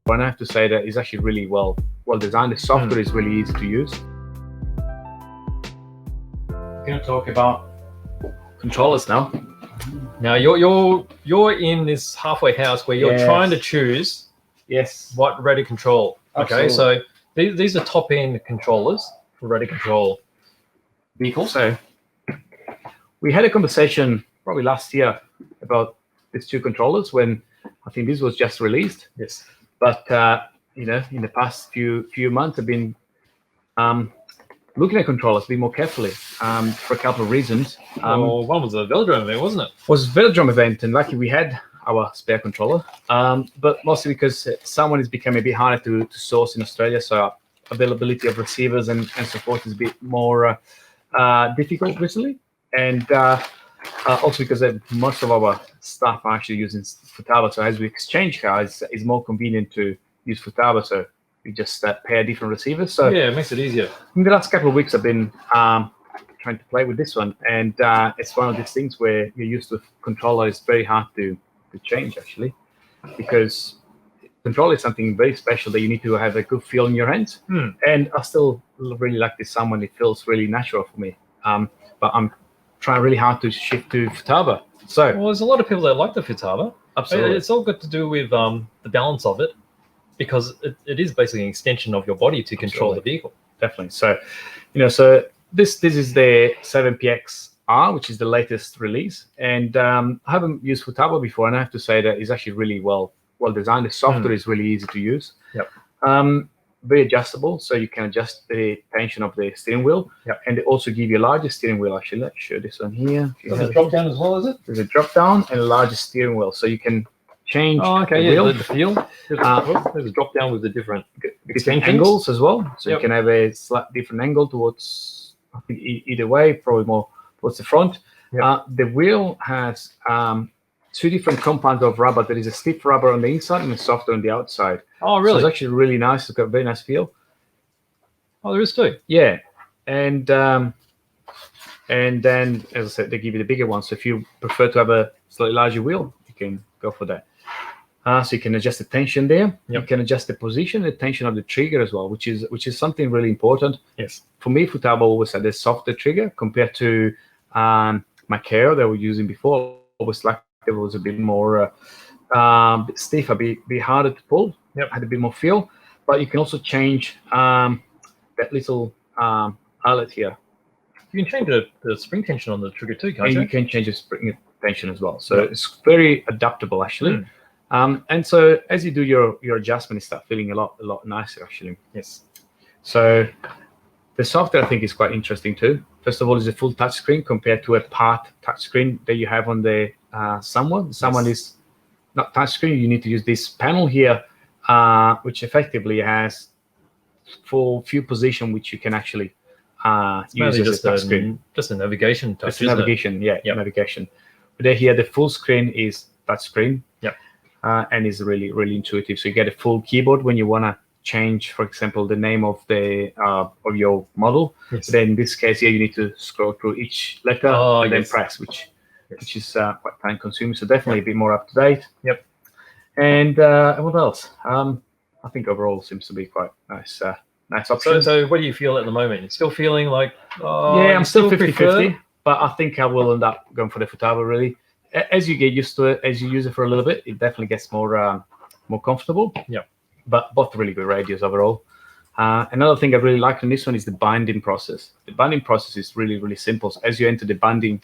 And I have to say that it's actually really well designed. The software is really easy to use. We're going to talk about controllers now. Now you're in this halfway house where you're trying to choose what radio control. Okay, so these are top end controllers for radio control vehicles. So we had a conversation probably last year about these two controllers when I think this was just released. Yes. But in the past few months, I've been looking at controllers a bit more carefully for a couple of reasons. One was a Velodrome event, wasn't it? It was a Velodrome event, and luckily we had our spare controller. But mostly because someone is becoming a bit harder to source in Australia, so availability of receivers and support is a bit more difficult recently. And also because most of our staff are actually using FUTABA, so as we exchange cars, it's more convenient to use FUTABA, so we just pair different receivers. So yeah, it makes it easier. In the last couple of weeks, I've been trying to play with this one, and it's one of these things where you're used to controller. It's very hard to change, actually, because control is something very special that you need to have a good feel in your hands. And I still really like this sound. It feels really natural for me. But I'm trying really hard to shift to FUTABA. So there's a lot of people that like the FUTABA. Absolutely. It's all got to do with the balance of it, because it is basically an extension of your body to control the vehicle. Definitely. So, so this is the 7PXR, which is the latest release. And I haven't used FUTABA before, and I have to say that it's actually really well designed. The software is really easy to use. Yep. Very adjustable, so you can adjust the tension of the steering wheel. Yep. And they also give you a larger steering wheel. Actually, let's show this one here. There's a drop down as well, is it? There's a drop down and a larger steering wheel, so you can change the wheel. The feel. There's a drop down with the different angles as well, so Yep. you can have a slight different angle towards, I think, either way, probably more towards the front. Yep. The wheel has two different compounds of rubber. There is a stiff rubber on the inside and a softer on the outside. Oh, really? So it's actually really nice. It's got a very nice feel. Oh, there is too. Yeah, and then, as I said, they give you the bigger one. So if you prefer to have a slightly larger wheel, you can go for that. So you can adjust the tension there. Yep. You can adjust the position, the tension of the trigger as well, which is something really important. Yes. For me, FUTABA always had a softer trigger compared to my Care that we're using before. Always like it was a bit more bit stiff, a bit harder to pull. Yep. Had a bit more feel. But you can also change that little eyelet here. You can change the spring tension on the trigger too, can't And you? you can change the spring tension as well. So it's very adaptable, actually. And so as you do your adjustment, you start feeling a lot nicer, actually. Yes. So the software, I think, is quite interesting too. First of all, it's a full touchscreen compared to a part touchscreen that you have on the SANWA. The SANWA is not touchscreen. You need to use this panel here, which effectively has for few position which you can actually use as a touchscreen. Just a navigation touch. Just navigation, Yep. navigation. But here the full screen is touchscreen. Yep. And is really intuitive. So you get a full keyboard when you want to change, for example, the name of the of your model. Yes. Then in this case here, you need to scroll through each letter and then press, which is quite time consuming. So definitely a bit more up to date. Yep. And what else? I think overall seems to be quite nice. Nice option. So what do you feel at the moment? You're still feeling like I'm still 50-50, but I think I will end up going for the FUTABA really. As you get used to it, as you use it for a little bit, it definitely gets more comfortable. Yeah. But both really good radios overall. Another thing I really like on this one is the binding process. The binding process is really simple. So as you enter the binding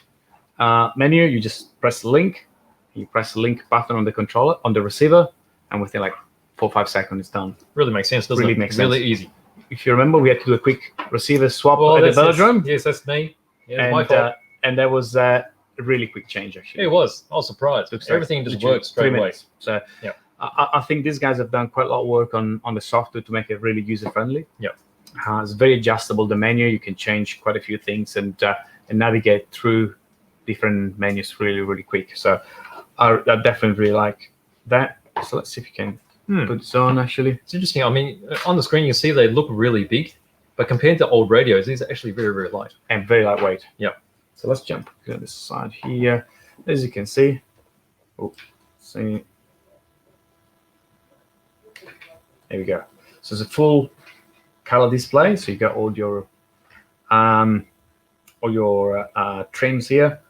menu, you just press the link. You press the link button on the controller, on the receiver, and within like 4 or 5 seconds, it's done. Really makes sense, doesn't it? Makes sense. Really easy. If you remember, we had to do a quick receiver swap at the Velodrome. Yes, that's me. Yeah, my fault. And that was a really quick change, actually. It was. I was surprised. Everything just works straight away. So yeah. I think these guys have done quite a lot of work on the software to make it really user-friendly. Yeah. It's very adjustable, the menu. You can change quite a few things and navigate through different menus really quick. So I definitely really like that. So let's see if you can put this on, actually. It's interesting. I mean, on the screen, you see they look really big, but compared to old radios, these are actually very light. And very lightweight. Yeah. So let's jump to this side here. As you can see, There we go. So it's a full color display. So you got all your trims here.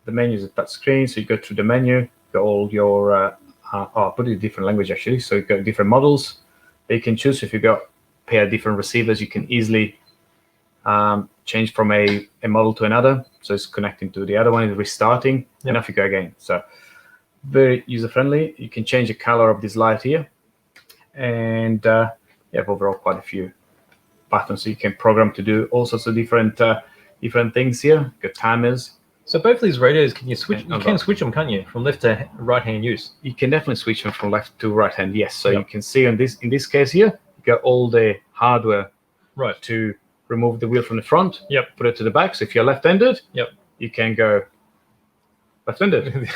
The menu is a touch screen, so you go through the menu. You got all your I'll put it in different language actually. So you got different models that you can choose. If you got pair different receivers, you can easily change from a model to another. So it's connecting to the other one, it's restarting, and off you go again. So very user friendly. You can change the color of this light here, and you have overall quite a few buttons. So you can program to do all sorts of different things here. You got timers. So both of these radios, can you switch? You can switch them, can't you, from left to right hand use? You can definitely switch them from left to right hand. Yes. So you can see in this case here, you got all the hardware to remove the wheel from the front. Put it to the back. So if you're left-handed, you can go left-handed.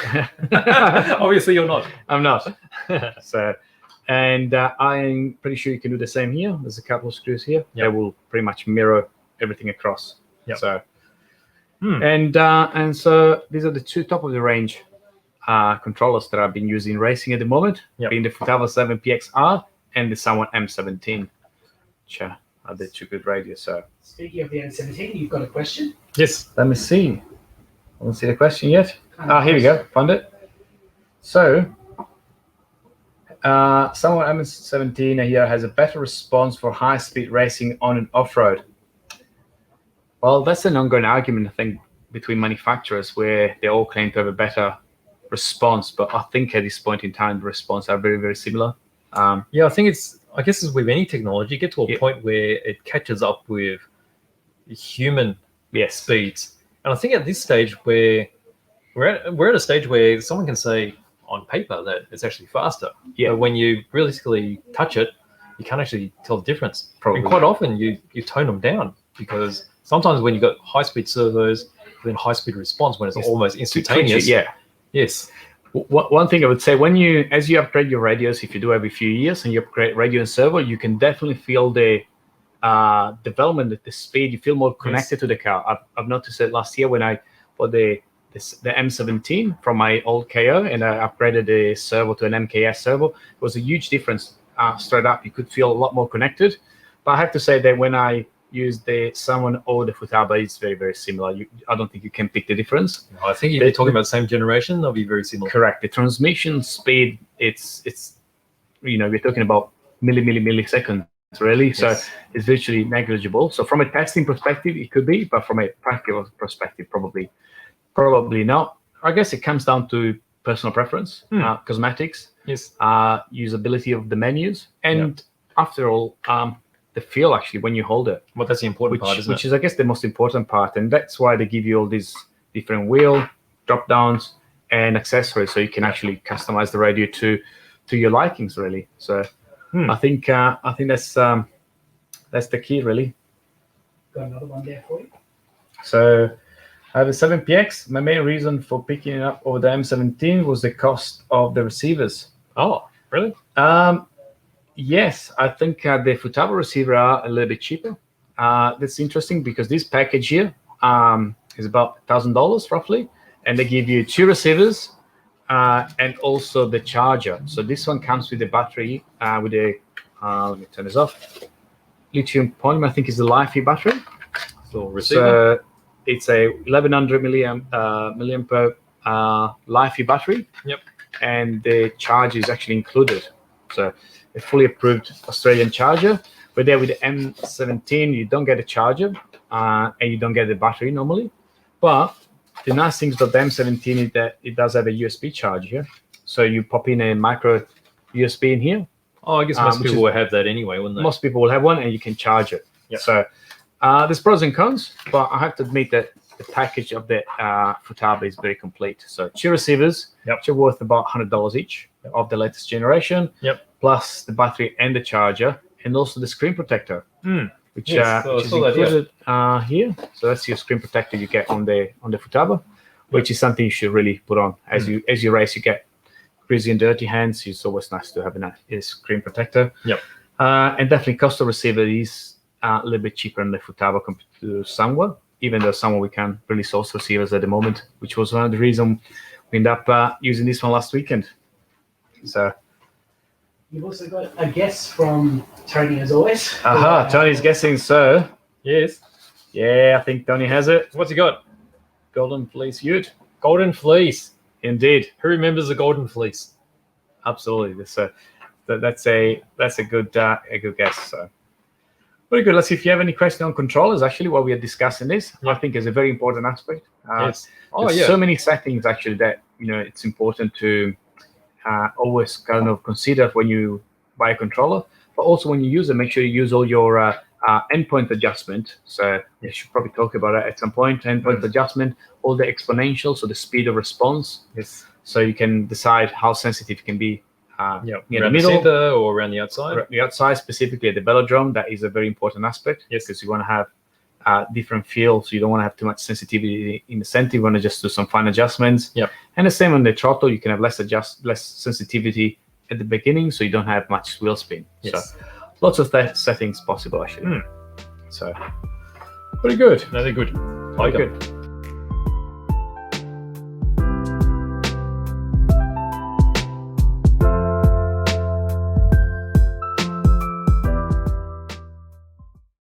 Obviously, you're not. I'm not. So, and I'm pretty sure you can do the same here. There's a couple of screws here that will pretty much mirror everything across. So. And so these are the two top of the range controllers that I've been using in racing at the moment, being the FUTABA 7PXR and the SANWA M17, which are the two good radios. So speaking of the M17, you've got a question? Yes. Let me see. I don't see the question yet. Here we go. Found it. So SANWA M17 here has a better response for high-speed racing on and off-road. Well, that's an ongoing argument, I think, between manufacturers where they all claim to have a better response, but I think at this point in time, the response are very, very similar. I think I guess it's with any technology, you get to a point where it catches up with human speeds. And I think at this stage where we're at a stage where someone can say on paper that it's actually faster. But when you realistically touch it, you can't actually tell the difference. Probably. And quite often you tone them down because sometimes when you've got high-speed servos, then high-speed response when it's almost instantaneous. Yes. One thing I would say, as you upgrade your radios, if you do every few years and you upgrade radio and servo, you can definitely feel the development, the speed. You feel more connected to the car. I've noticed it last year when I bought the M17 from my old KO and I upgraded the servo to an MKS servo. It was a huge difference straight up. You could feel a lot more connected. But I have to say that when I use the SANWA or the FUTABA, it's very, very similar. I don't think you can pick the difference. No, I think if you're talking about the same generation, they'll be very similar. Correct. The transmission speed, it's we're talking about milliseconds, really. So it's virtually negligible. So from a testing perspective, it could be, but from a practical perspective, probably not. I guess it comes down to personal preference, cosmetics, usability of the menus, and after all, the feel actually when you hold it. Well, that's the important part, isn't it? Which is, I guess, the most important part, and that's why they give you all these different wheel drop downs and accessories, so you can actually customize the radio to your likings, really. So I think that's the key, really. Got another one there for you. So I have a 7PX. My main reason for picking it up over the M17 was the cost of the receivers. Oh, really? Yes, I think the FUTABA receiver are a little bit cheaper. That's interesting because this package here is about $1,000 roughly, and they give you 2 receivers and also the charger. So this one comes with the battery with a let me turn this off. Lithium polymer, I think, is the LiFi battery. So receiver. So it's a 1100 milliampere LiFi battery. And the charger is actually included. So a fully approved Australian charger. But there with the M17, you don't get a charger and you don't get the battery normally. But the nice thing about the M17 is that it does have a USB charger here. So you pop in a micro USB in here. Oh, I guess most people will have that anyway, wouldn't they? Most people will have one, and you can charge it. So there's pros and cons, but I have to admit that the package of the FUTABA is very complete. So 2 receivers, which are worth about $100 each of the latest generation, plus the battery and the charger, and also the screen protector, which is included here. So that's your screen protector you get on the FUTABA, which is something you should really put on as you race. You get greasy and dirty hands. It's always nice to have a screen protector. And definitely cost of receiver is a little bit cheaper than the FUTABA compared to SANWA, even though SANWA we can't really source receivers at the moment, which was one of the reasons we ended up using this one last weekend. So You've also got a guess from Tony, as always. Aha, Tony's guessing, so Yes. yeah, I think Tony has it. What's he got? Golden Fleece Ute. Golden Fleece. Indeed, Who remembers the Golden Fleece? absolutely. So that's a good guess. So very good. Let's see if you have any question on controllers. Actually, while we are discussing this, I think is a very important aspect. Yes. Oh, There's yeah. so many settings actually that it's important to always kind of consider when you buy a controller, but also when you use it, make sure you use all your endpoint adjustment. So you should probably talk about it at some point. Endpoint adjustment, all the exponentials, so the speed of response. Yes. So you can decide how sensitive it can be. Yeah. Near Around the middle, center or around the outside. the outside, specifically at the Velodrome, that is a very important aspect. Yes. Because you want to have different fields. So you don't want to have too much sensitivity in the center. You want to just do some fine adjustments. Yep. And the same on the throttle. You can have less sensitivity at the beginning, so you don't have much wheel spin. Yes. So lots of settings possible actually. So pretty good. No, they're good. Very Like 'em. good.